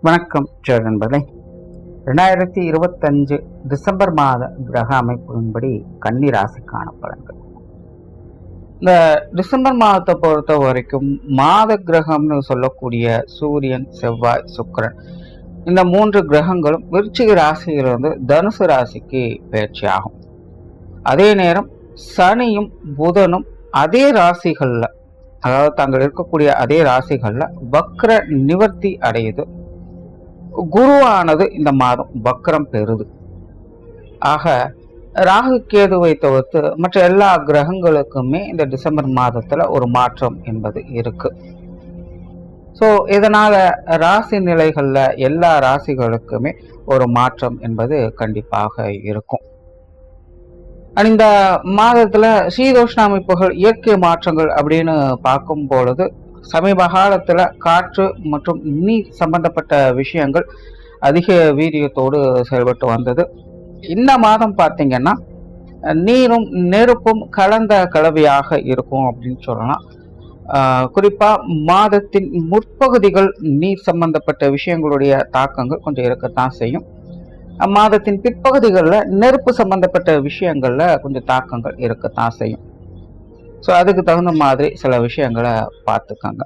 வணக்கம் நண்பர்களே. 2025 டிசம்பர் மாத கிரக அமைப்பின்படி கன்னி ராசிக்கான பலன்கள். இந்த டிசம்பர் மாதத்தை பொறுத்த வரைக்கும் மாத கிரகம்னு சொல்லக்கூடிய சூரியன், செவ்வாய், சுக்கிரன் இந்த 3 கிரகங்களும் விருச்சிக ராசியிலிருந்து தனுசு ராசிக்கு பயிற்சி ஆகும். அதே நேரம் சனியும் புதனும் அதே ராசிகள்ல, அதாவது தாங்கள் இருக்கக்கூடிய அதே ராசிகள்ல வக்ர நிவர்த்தி அடையுது. குருவானது இந்த மாதம் வக்ரம் பெறுது. ஆக ராகு கேதுவை தவிர்த்து மற்ற எல்லா கிரகங்களுக்குமே இந்த டிசம்பர் மாதத்துல ஒரு மாற்றம் என்பது இருக்கு. ஸோ இதனால ராசி நிலைகள்ல எல்லா ராசிகளுக்குமே ஒரு மாற்றம் என்பது கண்டிப்பாக இருக்கும். இந்த மாதத்துல சீதோஷ்ண அமைப்புகள், இயற்கை மாற்றங்கள் அப்படின்னு பார்க்கும் பொழுது சமீப காலத்துல காற்று மற்றும் நீர் சம்பந்தப்பட்ட விஷயங்கள் அதிக வீரியத்தோடு செயல்பட்டு வந்தது. இந்த மாதம் பார்த்தீங்கன்னா நீரும் நெருப்பும் கலந்த கலவையாக இருக்கும் அப்படின்னு சொல்லலாம். குறிப்பா மாதத்தின் முற்பகுதிகள் நீர் சம்பந்தப்பட்ட விஷயங்களுடைய தாக்கங்கள் கொஞ்சம் இருக்கத்தான் செய்யும். மாதத்தின் பிற்பகுதிகளில் நெருப்பு சம்பந்தப்பட்ட விஷயங்கள்ல கொஞ்சம் தாக்கங்கள் இருக்கத்தான் செய்யும். ஸோ அதுக்கு தகுந்த மாதிரி சில விஷயங்களை பார்த்துக்கோங்க.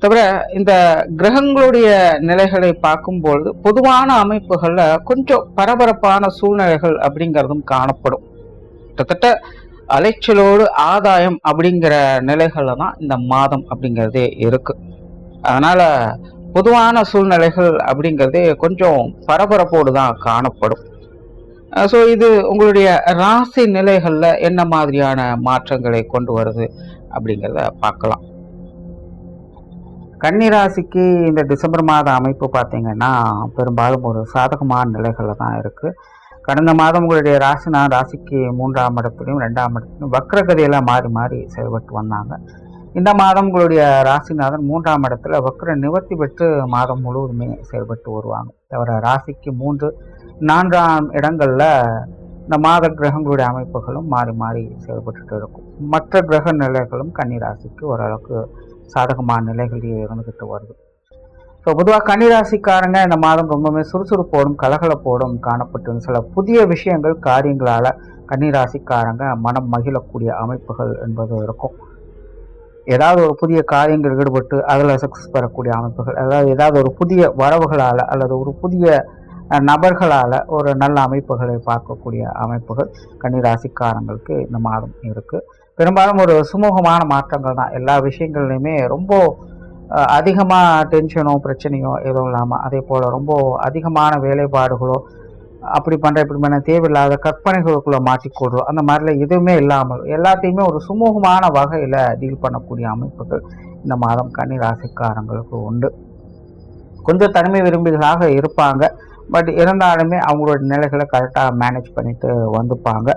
தவிர இந்த கிரகங்களுடைய நிலைகளை பார்க்கும்பொழுது பொதுவான அமைப்புகள்ல கொஞ்சம் பரபரப்பான சூழ்நிலைகள் அப்படிங்கிறதும் காணப்படும். கிட்டத்தட்ட அலைச்சலோடு ஆதாயம் அப்படிங்கிற நிலைகள்ல தான் இந்த மாதம் அப்படிங்கிறதே இருக்கு. அதனால பொதுவான சூழ்நிலைகள் அப்படிங்கிறதே கொஞ்சம் பரபரப்போடு தான் காணப்படும். ஸோ இது உங்களுடைய ராசி நிலைகளில் என்ன மாதிரியான மாற்றங்களை கொண்டு வருது அப்படிங்கிறத பார்க்கலாம். கன்னி ராசிக்கு இந்த டிசம்பர் மாத அமைப்பு பார்த்தீங்கன்னா பெரும்பாலும் ஒரு சாதகமான நிலைகளில் தான் இருக்குது. கடந்த மாதம் உங்களுடைய ராசிக்கு 3ஆம் இடத்துலையும் 2ஆம் இடத்துலையும் வக்ரகதியெல்லாம் மாறி மாறி செயல்பட்டு வந்தாங்க. இந்த மாதம் உங்களுடைய ராசிநாதன் 3ஆம் இடத்துல வக்ர நிவர்த்தி பெற்று மாதம் முழுவதுமே செயல்பட்டு வருவாங்க. தவிர ராசிக்கு 3, 4ஆம் இடங்கள்ல இந்த மாத கிரகங்களுடைய அமைப்புகளும் மாறி மாறி செயல்பட்டு இருக்கும். மற்ற கிரக நிலைகளும் கன்னி ராசிக்கு ஓரளவுக்கு சாதகமான நிலைகளிலே இருந்துகிட்டு வருது. ஸோ பொதுவாக கன்னி ராசிக்காரங்க இந்த மாதம் ரொம்பவுமே சுறுசுறுப்போடும் கலகலப்போடும் காணப்பட்டு சில புதிய விஷயங்கள், காரியங்களால கன்னி ராசிக்காரங்க மனம் மகிழக்கூடிய அமைப்புகள் என்பது இருக்கும். ஏதாவது ஒரு புதிய காரியங்கள் ஈடுபட்டு அதில் சக்ஸஸ் பெறக்கூடிய அமைப்புகள், அதாவது ஏதாவது ஒரு புதிய வரவுகளால் அல்லது ஒரு புதிய நபர்களால் ஒரு நல்ல அமைப்புகளை பார்க்கக்கூடிய அமைப்புகள் கன்னிராசிக்காரங்களுக்கு இந்த மாதம் இருக்குது. பெரும்பாலும் ஒரு சுமூகமான மாற்றங்கள் தான். எல்லா விஷயங்கள்லையுமே ரொம்ப அதிகமாக டென்ஷனோ பிரச்சனையோ எதுவும் இல்லாமல், அதே போல் ரொம்ப அதிகமான வேலைப்பாடுகளோ அப்படி பண்ணுற இப்படி பண்ண தேவையில்லாத கற்பனைகளுக்குள்ளே மாட்டிக்கொள்றோம் அந்த மாதிரிலாம் எதுவுமே இல்லாமல் எல்லாத்தையுமே ஒரு சுமூகமான வகையில் டீல் பண்ணக்கூடிய அமைப்புகள் இந்த மாதம் கன்னி ராசிக்காரங்களுக்கு உண்டு. கொஞ்சம் தனிமை விரும்பிகளாக இருப்பாங்க. பட் இருந்தாலுமே அவங்களோட நிலைகளை கரெக்டாக மேனேஜ் பண்ணிட்டு வந்துப்பாங்க.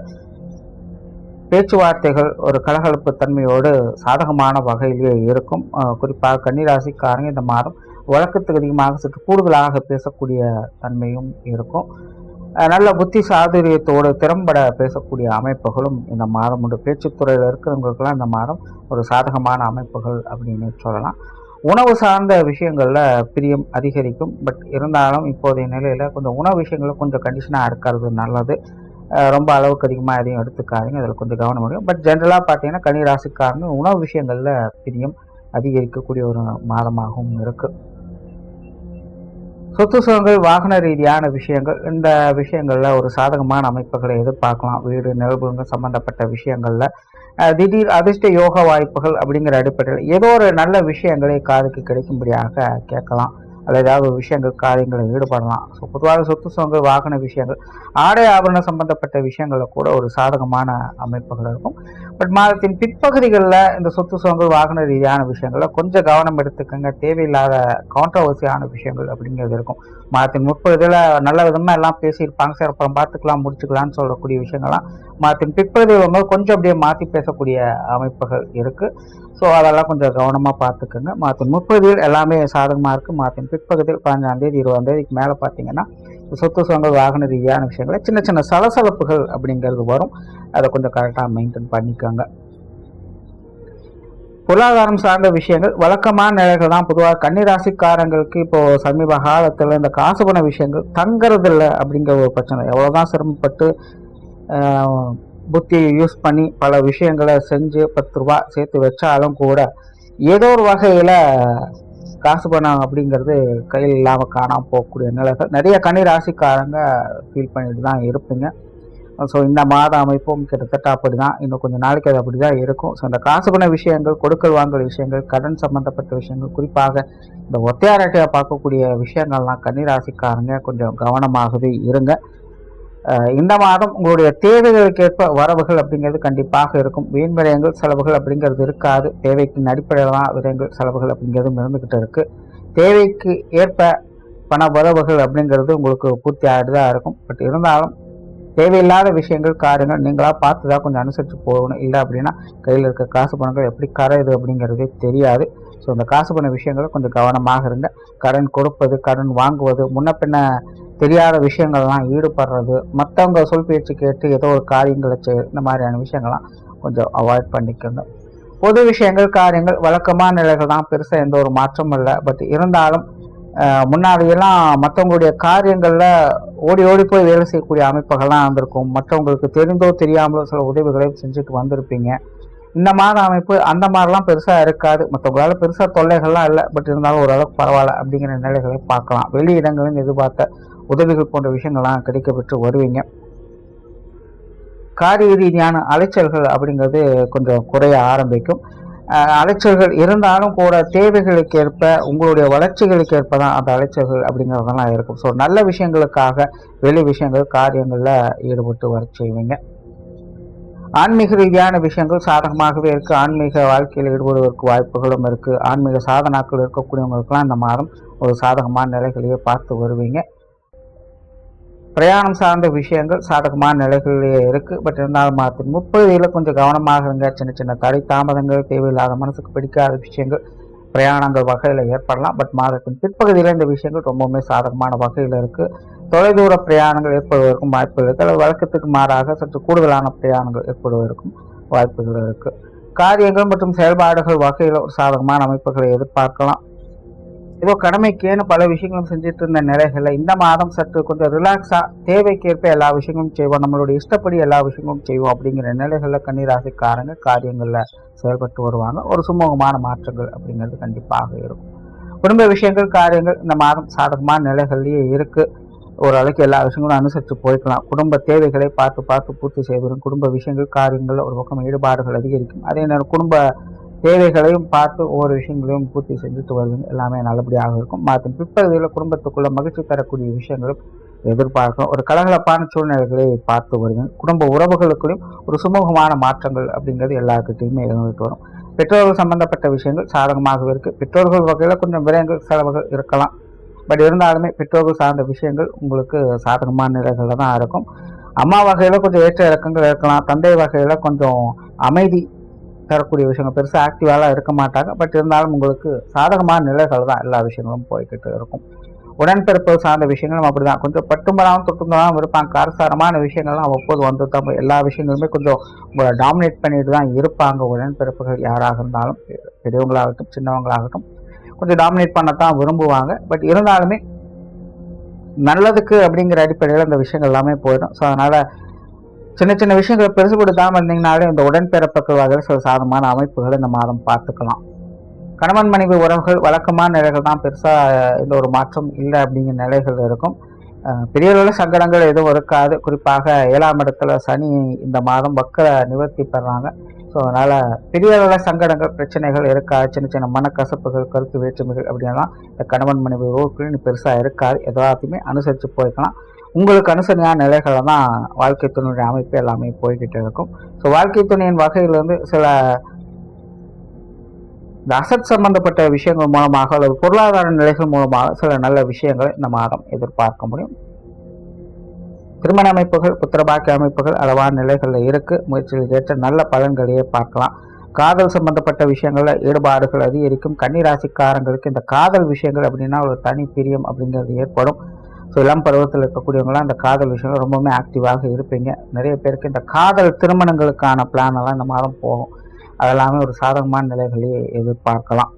பேச்சுவார்த்தைகள் ஒரு கலகலப்பு தன்மையோடு சாதகமான வகையிலேயே இருக்கும். குறிப்பாக கன்னிராசிக்காரங்க இந்த மாதம் வழக்கத்துக்கு அதிகமாக சற்று கூடுதலாக பேசக்கூடிய தன்மையும் இருக்கும். நல்ல புத்தி சாதுரியத்தோடு திறம்பட பேசக்கூடிய அமைப்புகளும் இந்த மாதம் உண்டு. பேச்சுத்துறையில் இருக்கிறவங்களுக்கெல்லாம் இந்த மாதம் ஒரு சாதகமான அமைப்புகள் அப்படின்னு சொல்லலாம். உணவு சார்ந்த விஷயங்களில் பிரியம் அதிகரிக்கும். பட் இருந்தாலும் இப்போதைய நிலையில் கொஞ்சம் உணவு விஷயங்களில் கொஞ்சம் கண்டிஷனாக இருக்கிறது நல்லது. ரொம்ப அளவுக்கு அதிகமாக எதையும் எடுத்துக்காதீங்க, அதில் கொஞ்சம் கவனம் முடியும். பட் ஜென்ரலாக பார்த்தீங்கன்னா கன்னி ராசிக்காரங்க உணவு விஷயங்களில் பிரியம் அதிகரிக்கக்கூடிய ஒரு மாதமாகவும் இருக்குது. சொத்து சுகங்கள், வாகன ரீதியான விஷயங்கள், இந்த விஷயங்களில் ஒரு சாதகமான அமைப்புகளை எதிர்பார்க்கலாம். வீடு நிலவுகள் சம்பந்தப்பட்ட விஷயங்களில் திடீர் அதிர்ஷ்ட யோக வாய்ப்புகள் அப்படிங்கிற அடிப்படையில் ஏதோ ஒரு நல்ல விஷயங்களை காதுக்கு கிடைக்கும்படியாக கேட்கலாம். அல்லது ஏதாவது ஒரு விஷயங்கள் காரியங்களை ஈடுபடலாம். ஸோ பொதுவாக சொத்து சுகங்கள், வாகன விஷயங்கள், ஆடை ஆபரண சம்பந்தப்பட்ட விஷயங்களில் கூட ஒரு சாதகமான அமைப்புகள் இருக்கும். பட் மாதத்தின் பிற்பகுதிகளில் இந்த சொத்து சுகங்கள், வாகன ரீதியான விஷயங்களில் கொஞ்சம் கவனம் எடுத்துக்கங்க. தேவையில்லாத கான்ட்ரவர்சியான விஷயங்கள் அப்படிங்கிறது இருக்கும். மாதத்தின் முற்பகுதியில் நல்ல விதமாக எல்லாம் பேசியிருப்பாங்க, சரி அப்புறம் பார்த்துக்கலாம் முடிச்சுக்கலான்னு சொல்லக்கூடிய விஷயங்கள்லாம் மாதத்தின் பிற்பகுதியில் வரும்போது கொஞ்சம் அப்படியே மாற்றி பேசக்கூடிய அமைப்புகள் இருக்குது. ஸோ அதெல்லாம் கொஞ்சம் கவனமாக பார்த்துக்கோங்க. மாதத்தின் முற்பகுதியில் எல்லாமே சாதகமாக இருக்குது. மாதத்தின் பிற்பகுதியில் 15ஆம் தேதி 20ஆம் தேதிக்கு மேலே பார்த்தீங்கன்னா சொத்து சுகங்கள், வாகன ரீதியான விஷயங்களை சின்ன சின்ன சலசலப்புகள் அப்படிங்கிறது வரும். அதை கொஞ்சம் கரெக்டாக மெயின்டைன் பண்ணிக்கோங்க. பொருளாதாரம் சார்ந்த விஷயங்கள் வழக்கமான நிலைகள் தான். பொதுவாக கன்னிராசிக்காரங்களுக்கு இப்போ சமீப காலத்தில் இந்த காசு பண விஷயங்கள் தங்குறது இல்லை அப்படிங்கிற ஒரு பிரச்சனை. எவ்வளோதான் சிரமப்பட்டு புத்தியை யூஸ் பண்ணி பல விஷயங்களை செஞ்சு 10 ரூபா சேர்த்து வச்சாலும் கூட ஏதோ ஒரு வகையில் காசு பணம் அப்படிங்கிறது கையில் இல்லாமல் காணாமல் போகக்கூடிய நிலைகள் நிறைய கன்னிராசிக்காரங்க ஃபீல் பண்ணிட்டு தான் இருப்பீங்க. ஸோ இந்த மாத அமைப்பும் கிட்டத்தட்ட அப்படி தான். இன்னும் கொஞ்சம் நாளைக்கு அது அப்படி தான் இருக்கும். ஸோ இந்த காசு பண விஷயங்கள், கொடுக்கல் வாங்கல் விஷயங்கள், கடன் சம்பந்தப்பட்ட விஷயங்கள், குறிப்பாக இந்த ஒத்தையாரட்டையாக பார்க்கக்கூடிய விஷயங்கள்லாம் கன்னிராசிக்காரங்க கொஞ்சம் கவனமாகவே இருங்க. இந்த மாதம் உங்களுடைய தேவைகளுக்கேற்ப வரவுகள் அப்படிங்கிறது கண்டிப்பாக இருக்கும். வீண் விரயங்கள் செலவுகள் அப்படிங்கிறது இருக்காது. தேவைக்கு அடிப்படையில் தான் விரயங்கள் செலவுகள் அப்படிங்கிறதும் இருந்துக்கிட்டு இருக்கு. தேவைக்கு ஏற்ப பண வரவுகள் அப்படிங்கிறது உங்களுக்கு பூர்த்தி ஆகிட்டுதான் இருக்கும். பட் இருந்தாலும் தேவையில்லாத விஷயங்கள், காரியங்கள் நீங்களா பார்த்து தான் கொஞ்சம் அனுசரித்து போகணும். இல்லை அப்படின்னா கையில் இருக்க காசு பணங்கள் எப்படி கரையுது அப்படிங்கிறதே தெரியாது. ஸோ இந்த காசு பண விஷயங்களை கொஞ்சம் கவனமாக இருங்க. கடன் கொடுப்பது, கடன் வாங்குவது, முன்ன பின்ன தெரியாத விஷயங்கள்லாம் ஈடுபடுறது, மற்றவங்க சொல் பேச்சு கேட்டு ஏதோ ஒரு காரியங்களை இந்த மாதிரியான விஷயங்கள்லாம் கொஞ்சம் அவாய்ட் பண்ணிக்கோங்க. பொது விஷயங்கள், காரியங்கள் வழக்கமான நிலைகள் தான். பெருசாக எந்த ஒரு மாற்றமும் இல்லை. பட் இருந்தாலும் முன்னாடியெல்லாம் மற்றவங்களுடைய காரியங்களில் ஓடி ஓடி போய் வேலை செய்யக்கூடிய அமைப்புகள்லாம் இருந்திருக்கும். மற்றவங்களுக்கு தெரிந்தோ தெரியாமலோ சில உதவிகளையும் செஞ்சுட்டு வந்திருப்பீங்க. இந்த மாதிரி அமைப்பு அந்த மாதிரிலாம் பெருசாக இருக்காது. மற்றவங்களால பெருசாக தொல்லைகள்லாம் இல்லை. பட் இருந்தாலும் ஓரளவுக்கு பரவாயில்ல அப்படிங்கிற நிலைகளை பார்க்கலாம். வெளி இடங்களில் எதிர்பார்த்த உதவிகள் போன்ற விஷயங்கள்லாம் கிடைக்க பெற்று வருவீங்க. காரிய ரீதியான அலைச்சல்கள் அப்படிங்கிறது கொஞ்சம் குறைய ஆரம்பிக்கும். அலைச்சல்கள் இருந்தாலும் கூட தேவைகளுக்கு ஏற்ப, உங்களுடைய வளர்ச்சிகளுக்கு ஏற்ப தான் அந்த அலைச்சல்கள் அப்படிங்கிறதெல்லாம் இருக்கும். ஸோ நல்ல விஷயங்களுக்காக வெளி விஷயங்கள், காரியங்களில் ஈடுபட்டு வர செய்வீங்க. ஆன்மீக ரீதியான விஷயங்கள் சாதகமாகவே இருக்குது. ஆன்மீக வாழ்க்கையில் ஈடுபடுவதற்கு வாய்ப்புகளும் இருக்குது. ஆன்மீக சாதனாக்கள் இருக்கக்கூடியவங்களுக்கெல்லாம் இந்த மாதம் ஒரு சாதகமான நிலைகளையே பார்த்து வருவீங்க. பிரயாணம் சார்ந்த விஷயங்கள் சாதகமான நிலைகளிலேயே இருக்குது. பட் இருந்தாலும் மாதத்தின் 30 கொஞ்சம் கவனமாக இருங்க. சின்ன சின்ன தடை தாமதங்கள், தேவையில்லாத மனசுக்கு பிடிக்காத விஷயங்கள் பிரயாணங்கள் வகையில் ஏற்படலாம். பட் மாதத்தின் பிற்பகுதியில் இந்த விஷயங்கள் ரொம்பவுமே சாதகமான வகையில் இருக்குது. தொலைதூர பிரயாணங்கள் ஏற்படுவதற்கும் வாய்ப்புகள் இருக்குது. அல்லது வழக்கத்துக்கு மாறாக சற்று கூடுதலான பிரயாணங்கள் ஏற்படுவதற்கும் வாய்ப்புகள் இருக்குது. காரியங்கள் மற்றும் செயல்பாடுகள் வகையில் ஒரு சாதகமான அமைப்புகளை எதிர்பார்க்கலாம். ஏதோ கடமைக்கேன்னு பல விஷயங்களும் செஞ்சுட்டு இருந்த நிலைகளில் இந்த மாதம் சற்று கொஞ்சம் ரிலாக்ஸாக தேவைக்கேற்ப எல்லா விஷயங்களும் செய்வோம், நம்மளுடைய இஷ்டப்படி எல்லா விஷயங்களும் செய்வோம் அப்படிங்கிற நிலைகளில் கன்னிராசிக்காரங்க காரியங்களில் செயல்பட்டு வருவாங்க. ஒரு சுமூகமான மாற்றங்கள் அப்படிங்கிறது கண்டிப்பாக இருக்கும். குடும்ப விஷயங்கள், காரியங்கள் இந்த மாதம் சாதகமான நிலைகள்லேயே இருக்குது. ஓரளவுக்கு எல்லா விஷயங்களும் அனுசரித்து போய்க்கலாம். குடும்ப தேவைகளை பார்த்து பூர்த்தி செய்வதும், குடும்ப விஷயங்கள், காரியங்கள் ஒரு பக்கம் ஈடுபாடுகள் அதிகரிக்கும். அதே நேரம் குடும்ப தேவைகளையும் பார்த்து ஒவ்வொரு விஷயங்களையும் பூர்த்தி செஞ்சுட்டு வருவீங்க. எல்லாமே நல்லபடியாக இருக்கும். மாதத்தின் பிற்பகுதியில் குடும்பத்துக்குள்ள மகிழ்ச்சி தரக்கூடிய விஷயங்களும் எதிர்பார்க்கும். ஒரு கலகலப்பான சூழ்நிலைகளை பார்த்து வருவீங்க. குடும்ப உறவுகளுக்குள்ளும் ஒரு சுமூகமான மாற்றங்கள் அப்படிங்கிறது எல்லாருக்கிட்டையுமே இருந்துட்டு வரும். பெற்றோர்கள் சம்பந்தப்பட்ட விஷயங்கள் சாதகமாகவே இருக்குது. பெற்றோர்கள் வகையில் கொஞ்சம் விரயங்கள், செலவுகள் இருக்கலாம். பட் இருந்தாலுமே பெற்றோர்கள் சார்ந்த விஷயங்கள் உங்களுக்கு சாதகமான நிலைகளில் தான் இருக்கும். அம்மா வகையில் கொஞ்சம் ஏற்ற இறக்கங்கள் இருக்கலாம். தந்தை வகையில் கொஞ்சம் அமைதி தரக்கூடிய விஷயங்கள், பெருசாக ஆக்டிவாலாம் இருக்க மாட்டாங்க. பட் இருந்தாலும் உங்களுக்கு சாதகமான நிலைகள் தான் எல்லா விஷயங்களும் போய்கிட்டு இருக்கும். உடன்பிறப்பு சார்ந்த விஷயங்களும் அப்படிதான். கொஞ்சம் பட்டும்படாமல் தொட்டும்படாமல் இருப்பாங்க. காரசாரமான விஷயங்கள்லாம் அவ்வப்போது வந்து தான் எல்லா விஷயங்களுமே கொஞ்சம் உங்களை டாமினேட் பண்ணிட்டு தான் இருப்பாங்க. உடன்பிறப்புகள் யாராக இருந்தாலும், பெரியவங்களாகட்டும் சின்னவங்களாகட்டும், கொஞ்சம் டாமினேட் பண்ணத்தான் விரும்புவாங்க. பட் இருந்தாலுமே நல்லதுக்கு அப்படிங்கிற அடிப்படையில் அந்த விஷயங்கள் எல்லாமே போயிடும். ஸோ அதனால் சின்ன சின்ன விஷயங்களை பெருசுபடுத்தாமல் இருந்தீங்கனாலே இந்த உடன்பிறப்புகள் வகையில் சில சாதகமான அமைப்புகளை இந்த மாதம் பார்த்துக்கலாம். கணவன் மனைவி உறவுகள் வழக்கமான நிலைகள் தான். பெருசாக எந்த ஒரு மாற்றம் இல்லை அப்படிங்கிற நிலைகள் இருக்கும். பெரிய அளவில் சங்கடங்கள் எதுவும் இருக்காது. குறிப்பாக 7ஆம் இடத்துல சனி இந்த மாதம் வக்கர நிவர்த்தி பெறாங்க. ஸோ அதனால் பெரிய அளவில் சங்கடங்கள், பிரச்சனைகள் இருக்காது. சின்ன சின்ன மனக்கசப்புகள், கருத்து வேற்றுமைகள் அப்படின்லாம் இந்த கணவன் மனைவி உறவுக்குன்னு பெருசாக இருக்காது. எல்லாத்தையுமே அனுசரித்து போய்க்கலாம். உங்களுக்கு அனுசரியான நிலைகளில் தான் வாழ்க்கை துணையுடைய அமைப்பு எல்லாமே போய்கிட்டு இருக்கும். ஸோ வாழ்க்கை துணையின் வகையிலிருந்து சில இந்த அசட் சம்பந்தப்பட்ட விஷயங்கள் மூலமாக அல்லது பொருளாதார நிலைகள் மூலமாக சில நல்ல விஷயங்களை இந்த மாதம் எதிர்பார்க்க முடியும். திருமண அமைப்புகள், புத்திரபாக்கிய அமைப்புகள் அளவான நிலைகளில் இருக்குது. முயற்சிகள் ஏற்ற நல்ல பலன்களையே பார்க்கலாம். காதல் சம்பந்தப்பட்ட விஷயங்களில் ஈடுபாடுகள் அதிகரிக்கும். கன்னிராசிக்காரங்களுக்கு இந்த காதல் விஷயங்கள் அப்படின்னா ஒரு தனி பிரியம் அப்படிங்கிறது ஏற்படும். ஸோ இளம் பருவத்தில் இருக்கக்கூடியவங்களாம் இந்த காதல் விஷயங்கள் ரொம்பவுமே ஆக்டிவாக இருப்பீங்க. நிறைய பேருக்கு இந்த காதல் திருமணங்களுக்கான பிளான் எல்லாம் இந்த மாதம் போகும். அதெல்லாமே ஒரு சாதகமான நிலைகளையே எதிர்பார்க்கலாம்.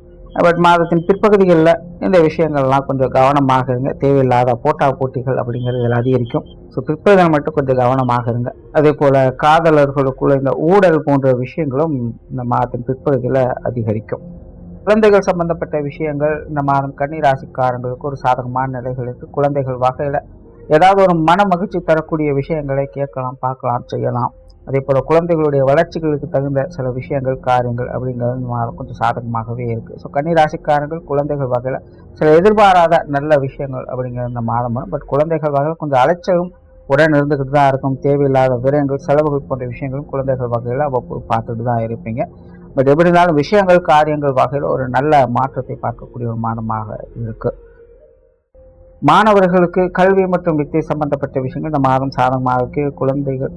பட் மாதத்தின் பிற்பகுதிகளில் இந்த விஷயங்கள்லாம் கொஞ்சம் கவனமாக இருங்க. தேவையில்லாத போட்டிகள் அப்படிங்கிறது அதிகரிக்கும். ஸோ பிற்பகுதியில் மட்டும் கொஞ்சம் கவனமாக இருங்க. அதே போல் காதலர்களுக்குள்ள இந்த ஊழல் போன்ற விஷயங்களும் இந்த மாதத்தின் பிற்பகுதியில் அதிகரிக்கும். குழந்தைகள் சம்பந்தப்பட்ட விஷயங்கள் இந்த மாதம் கன்னி ராசிக்காரங்களுக்கு ஒரு சாதகமான நிலைகளுக்கு குழந்தைகள் வகையில் ஏதாவது ஒரு மன மகிழ்ச்சி தரக்கூடிய விஷயங்களை கேட்கலாம், பார்க்கலாம், செய்யலாம். அதே போல் குழந்தைகளுடைய வளர்ச்சிகளுக்கு தகுந்த சில விஷயங்கள், காரியங்கள் அப்படிங்கிறது கொஞ்சம் சாதகமாகவே இருக்குது. ஸோ கன்னி ராசிக்காரர்கள் குழந்தைகள் வகையில் சில எதிர்பாராத நல்ல விஷயங்கள் அப்படிங்கிற இந்த மாதம் வரும். பட் குழந்தைகள் வகையில் கொஞ்சம் அலைச்சலும் உடன் இருந்துக்கிட்டு தான் இருக்கும். தேவையில்லாத விரயங்கள், செலவுகள் போன்ற விஷயங்களும் குழந்தைகள் வகையில் அவ்வப்போது பார்த்துட்டு தான் இருப்பீங்க. பட் எப்படி இருந்தாலும் விஷயங்கள், காரியங்கள் வகையில் ஒரு நல்ல மாற்றத்தை பார்க்கக்கூடிய ஒரு மாதமாக இருக்குது. மாணவர்களுக்கு கல்வி மற்றும் வித்தை சம்பந்தப்பட்ட விஷயங்கள் இந்த மாதம் சாதகமாக இருக்கு. குழந்தைகள்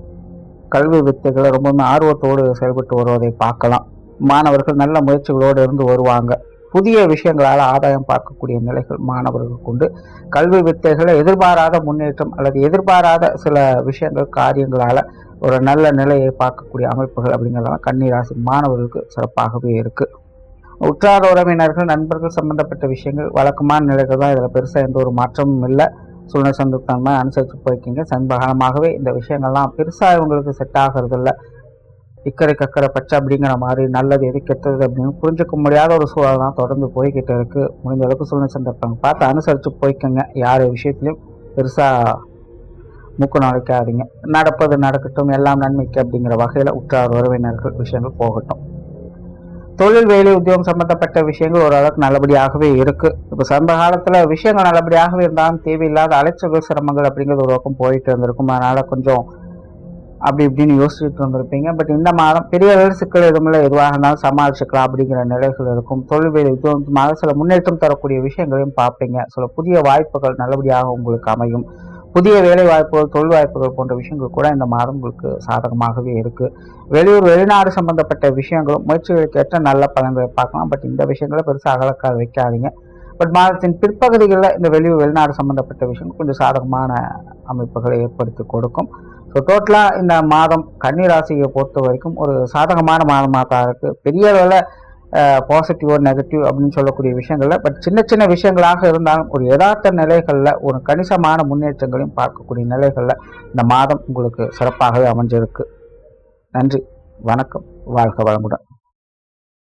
கல்வி வித்தைகளை ரொம்பவுமே ஆர்வத்தோடு செயல்பட்டு வருவதை பார்க்கலாம். மாணவர்கள் நல்ல முயற்சிகளோடு இருந்து வருவாங்க. புதிய விஷயங்களால் ஆதாயம் பார்க்கக்கூடிய நிலைகள் மாணவர்களுக்கு உண்டு. கல்வி வித்தைகளை எதிர்பாராத முன்னேற்றம் அல்லது எதிர்பாராத சில விஷயங்கள், காரியங்களால் ஒரு நல்ல நிலையை பார்க்கக்கூடிய அமைப்புகள் அப்படிங்கிறதெல்லாம் கன்னி ராசி மாணவர்களுக்கு சிறப்பாகவே இருக்குது. உற்றார் உறவினர்கள், நண்பர்கள் சம்பந்தப்பட்ட விஷயங்கள் வழக்கமான நிலைகள் தான். இதில் பெருசாக எந்த ஒரு மாற்றமும் இல்லை. சூழ்நிலை சந்தர்ப்பமாக அனுசரித்து போய்க்கிங்க. சமீபகாலமாகவே இந்த விஷயங்கள்லாம் பெருசாக இவங்களுக்கு செட் ஆகிறது இல்லை. இக்கரை கக்கரை பச்சை அப்படிங்கிற மாதிரி நல்லது எது கெட்டது அப்படின்னு புரிஞ்சுக்க முடியாத ஒரு சூழல் தான் தொடர்ந்து போய்கிட்டு இருக்குது. முடிஞ்ச அளவுக்கு சூழ்நிலை சந்தர்ப்பங்க பார்த்து அனுசரித்து போய்க்கங்க. யார் விஷயத்துலையும் பெருசாக மூக்கு நுழைக்காதீங்க. நடப்பது நடக்கட்டும், எல்லாம் நன்மைக்கு அப்படிங்கிற வகையில் உற்றார் உறவினர்கள் விஷயங்கள் போகட்டும். தொழில், வேலை, உத்தியோகம் சம்பந்தப்பட்ட விஷயங்கள் ஓரளவுக்கு நல்லபடியாகவே இருக்கு. இப்போ சமீப காலத்துல விஷயங்கள் நல்லபடியாகவே இருந்தாலும் தேவையில்லாத அலைச்சல்கள், சிரமங்கள் அப்படிங்கிறது ஒரு பக்கம் போயிட்டு இருந்திருக்கும். அதனால கொஞ்சம் அப்படி இப்படின்னு யோசிச்சுட்டு வந்திருப்பீங்க. பட் இந்த மாதம் பெரிய அளவில் சிக்கல் எதுவுமில்லை, எதுவாக இருந்தாலும் சமாளிச்சுக்கலாம் அப்படிங்கிற நிலைகள் இருக்கும். தொழில், வேலை, உத்தியோகமாக சில முன்னேற்றம் தரக்கூடிய விஷயங்களையும் பார்ப்பீங்க. சில புதிய வாய்ப்புகள் நல்லபடியாக உங்களுக்கு அமையும். புதிய வேலை வாய்ப்புகள், தொழில் வாய்ப்புகள் போன்ற விஷயங்கள் கூட இந்த மாதம் உங்களுக்கு சாதகமாகவே இருக்கு. வெளியூர், வெளிநாடு சம்பந்தப்பட்ட விஷயங்களும் முயற்சிகளுக்கு ஏற்ற நல்ல பலன்களை பார்க்கலாம். பட் இந்த விஷயங்களை பெருசாக அகலக்காக வைக்காதீங்க. பட் மாதத்தின் பிற்பகுதிகளில் இந்த வெளியூர், வெளிநாடு சம்பந்தப்பட்ட விஷயங்கள் கொஞ்சம் சாதகமான அமைப்புகளை ஏற்படுத்தி கொடுக்கும். ஸோ டோட்டலாக இந்த மாதம் கன்னி ராசியை பொறுத்த வரைக்கும் ஒரு சாதகமான மாதமாக தான் இருக்குது. பெரிய அளவில் பாசிட்டிவோ நெகட்டிவ் அப்படின்னு சொல்லக்கூடிய விஷயங்கள்ல பட் சின்ன சின்ன விஷயங்களாக இருந்தாலும் ஒரு யதார்த்த நிலைகளில் ஒரு கணிசமான முன்னேற்றங்களையும் பார்க்கக்கூடிய நிலைகளில் இந்த மாதம் உங்களுக்கு சிறப்பாகவே அமைஞ்சிருக்கு. நன்றி, வணக்கம், வாழ்க வளமுடன்.